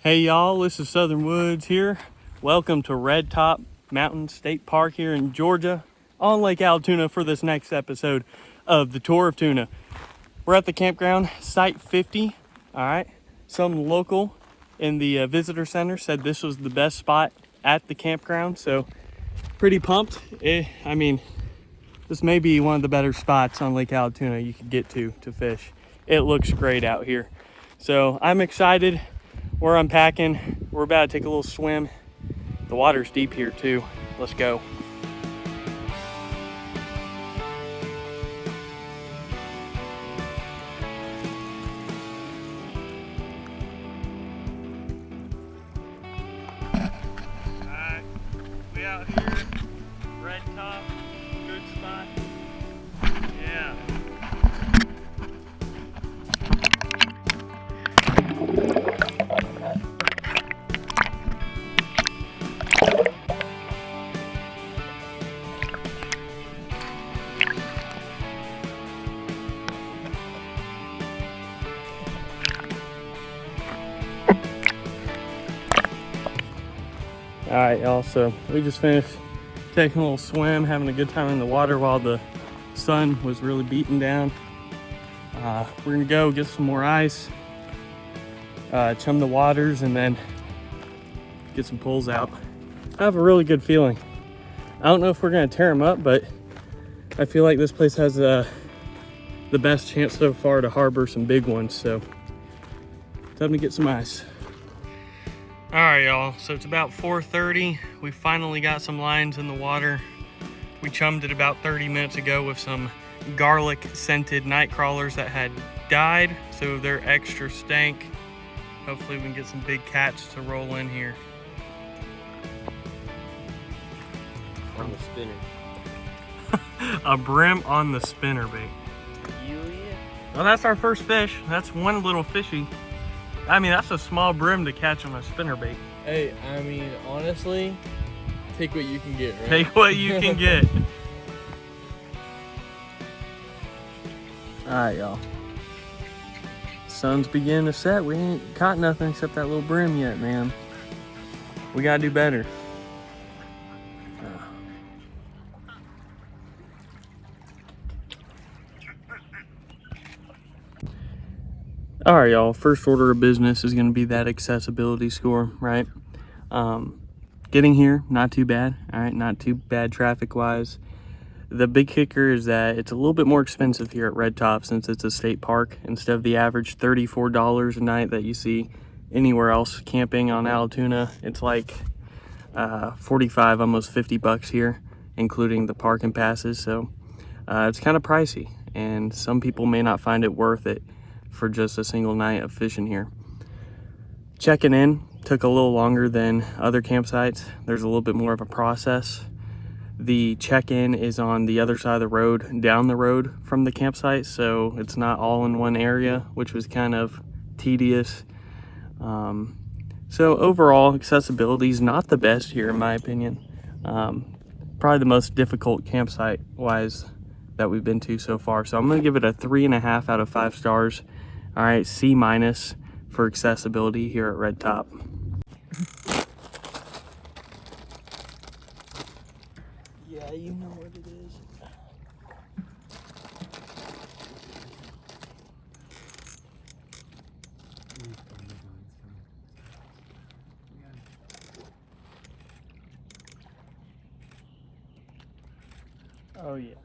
Hey y'all, this is Southern Woods here. Welcome to Red Top Mountain State Park here in Georgia on Lake Altoona for this next episode of the Tour of Toona. We're at the campground, Site 50. All right, some local in the visitor center said this was the best spot at the campground, so pretty pumped. I mean, this may be one of the better spots on Lake Altoona you could get to fish. It looks great out here. So I'm excited. We're unpacking. We're about to take a little swim. The water's deep here too. Let's go. Alright, we out here, Red Top, good spot. Yeah. All right, y'all, so we just finished taking a little swim, having a good time in the water while the sun was really beating down. We're gonna go get some more ice, chum the waters, and then get some pulls out. I have a really good feeling. I don't know if we're gonna tear them up, but I feel like this place has the best chance so far to harbor some big ones, so time to get some ice. All right, y'all, so it's about 4:30. We finally got some lines in the water. We chummed it about 30 minutes ago with some garlic scented night crawlers that had died, so they're extra stank. Hopefully we can get some big catch to roll in here. On the spinner. A brim on the spinner bait. Yeah. Well, that's our first fish. That's one little fishy. I mean, that's a small brim to catch on a spinner bait. Hey, I mean, honestly, take what you can get, right? Take what you can get. All right, y'all. Sun's beginning to set. We ain't caught nothing except that little brim yet, man. We gotta do better. All right, y'all, first order of business is gonna be that accessibility score, right? Getting here, not too bad, all right, not too bad traffic-wise. The big kicker is that it's a little bit more expensive here at Red Top since it's a state park. Instead of the average $34 a night that you see anywhere else camping on Altoona, it's like 45, almost 50 bucks here, including the parking passes. So it's kind of pricey, and some people may not find it worth it for just a single night of fishing here. Checking in took a little longer than other campsites. There's a little bit more of a process. The check-in is on the other side of the road, down the road from the campsite, so it's not all in one area, which was kind of tedious. So overall, accessibility is not the best here, in my opinion. Probably the most difficult campsite-wise that we've been to so far. So I'm gonna give it a 3.5 out of 5 stars. All right, C- for accessibility here at Red Top. Yeah, you know what it is. Oh yeah.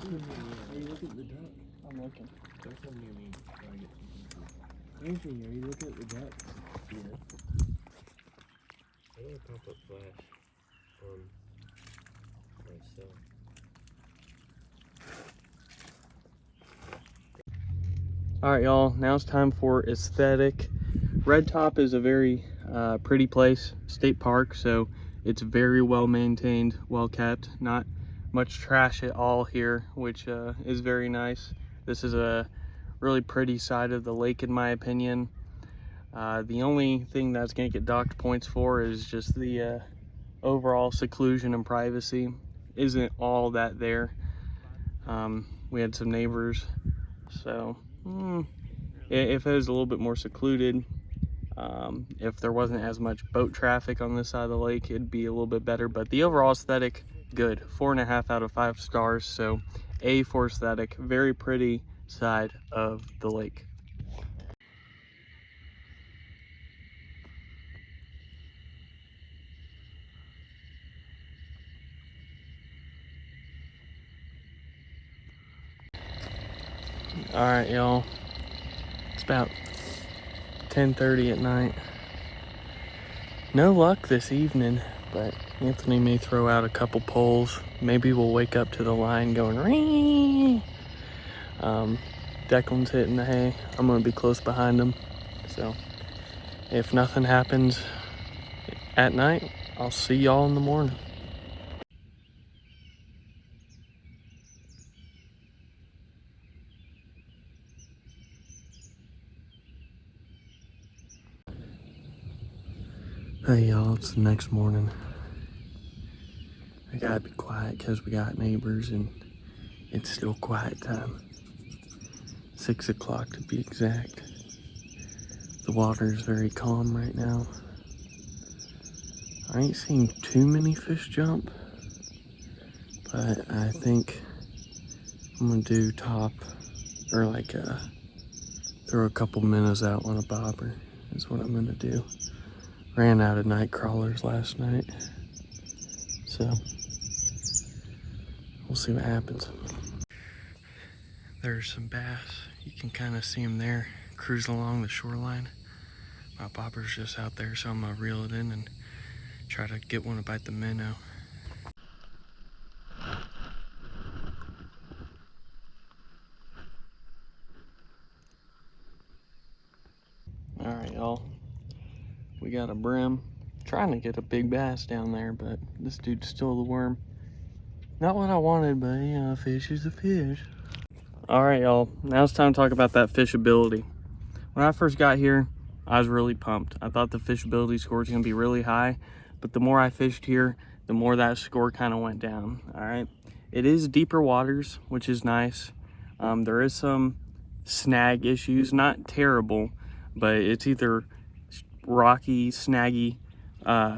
Are you looking at the duck? I'm looking. Don't come near me. Try to get something. Anthony, are you looking at the duck? Yeah. I got a pop-up flash on my cell. All right, y'all, now it's time for aesthetic. Red Top is a very pretty place, state park, so it's very well maintained, well kept, not much trash at all here, which is very nice. This is a really pretty side of the lake, in my opinion. The only thing that's gonna get docked points for is just the overall seclusion and privacy. isn't all that there. We had some neighbors, so if it was a little bit more secluded, if there wasn't as much boat traffic on this side of the lake, it'd be a little bit better. But the overall aesthetic, good. 4.5 out of 5 stars. So A for aesthetic. Very pretty side of the lake. All right, y'all. It's about 10:30 at night. No luck this evening, but Anthony may throw out a couple poles. Maybe we'll wake up to the line going ring. Declan's hitting the hay. I'm gonna be close behind him. So if nothing happens at night, I'll see y'all in the morning. Hey y'all, it's the next morning. I gotta be quiet because we got neighbors and it's still quiet time. 6 o'clock to be exact. The water is very calm right now. I ain't seen too many fish jump, but I think I'm gonna do top, or like throw a couple minnows out on a bobber is what I'm gonna do. Ran out of night crawlers last night, so we'll see what happens. There's some bass. You can kind of see them there, cruising along the shoreline. My bobber's just out there, so I'm gonna reel it in and try to get one to bite the minnow. All right, y'all. We got a brim. Trying to get a big bass down there, but this dude stole the worm. Not what I wanted, but you know, a fish is a fish. All right, y'all. Now it's time to talk about that fishability. When I first got here, I was really pumped. I thought the fishability score was gonna be really high, but the more I fished here, the more that score kind of went down. All right. It is deeper waters, which is nice. There is some snag issues, not terrible, but it's either rocky, snaggy,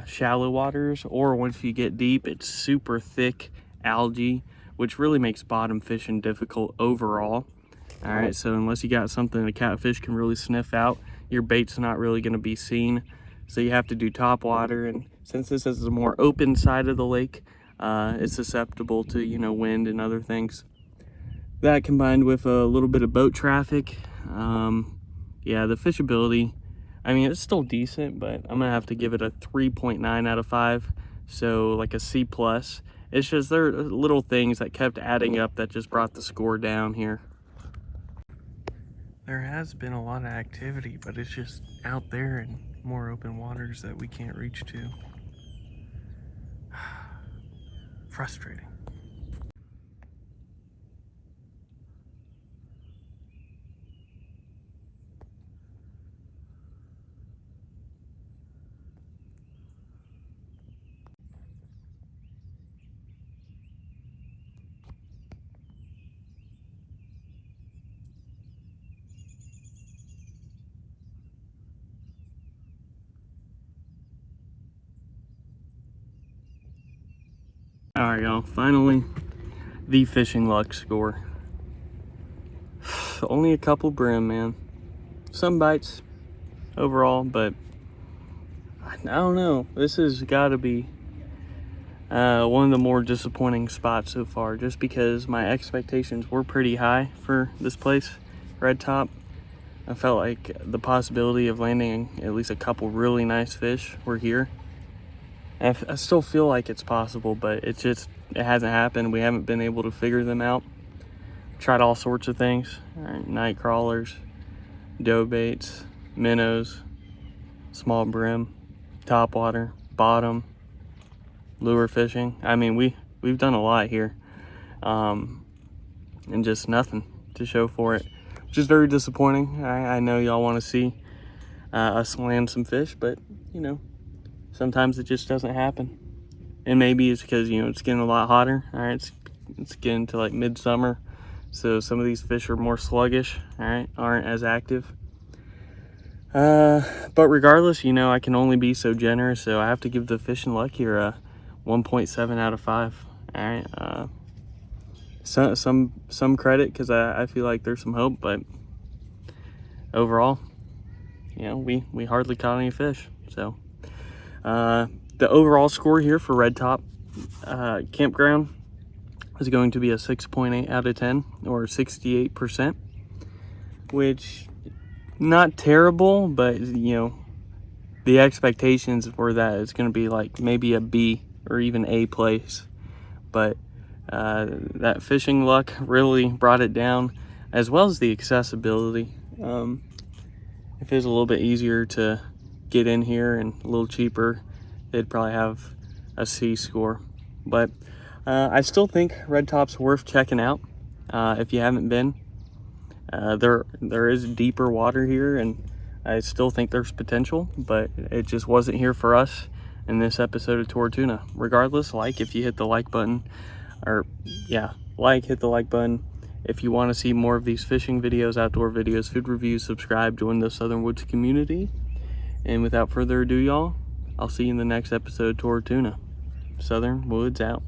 shallow waters, or once you get deep, it's super thick algae, which really makes bottom fishing difficult overall. All right, so unless you got something a catfish can really sniff out, your bait's not really going to be seen. So you have to do top water, and since this is a more open side of the lake, it's susceptible to, you know, wind and other things. That combined with a little bit of boat traffic, yeah, the fishability, I mean, it's still decent, but I'm gonna have to give it a 3.9 out of 5, so like a C+. It's just there are little things that kept adding up that just brought the score down here. There has been a lot of activity, but it's just out there in more open waters that we can't reach to. Frustrating. All right, y'all, finally, the fishing luck score. Only a couple brim, man. Some bites overall, but I don't know. This has got to be one of the more disappointing spots so far, just because my expectations were pretty high for this place, Red Top. I felt like the possibility of landing at least a couple really nice fish were here. I still feel like it's possible, but it hasn't happened. We haven't been able to figure them out. Tried all sorts of things. All right, night crawlers, dough baits, minnows, small brim, top water, bottom, lure fishing. I mean, we've done a lot here, and just nothing to show for it, which is very disappointing. I know y'all want to see us land some fish, but you know, sometimes it just doesn't happen. And maybe it's because, you know, it's getting a lot hotter. All right, it's getting to like midsummer, so some of these fish are more sluggish, all right, aren't as active. But regardless, you know, I can only be so generous, so I have to give the fishing luck here a 1.7 out of 5. All right, some credit, because I feel like there's some hope, but overall, you know, we hardly caught any fish. So the overall score here for Red Top Campground is going to be a 6.8 out of 10, or 68%, which not terrible, but you know, the expectations were that it's going to be like maybe a B or even A place. But that fishing luck really brought it down, as well as the accessibility. If it was a little bit easier to get in here and a little cheaper, they'd probably have a C score. But I still think Red Top's worth checking out if you haven't been. There is deeper water here, and I still think there's potential, but it just wasn't here for us in this episode of Tour of Toona. Regardless, if you hit the like button, or yeah, hit the like button. If you want to see more of these fishing videos, outdoor videos, food reviews, subscribe, join the Southern Woods community. And without further ado, y'all, I'll see you in the next episode of Tour of Toona. Southern Woods out.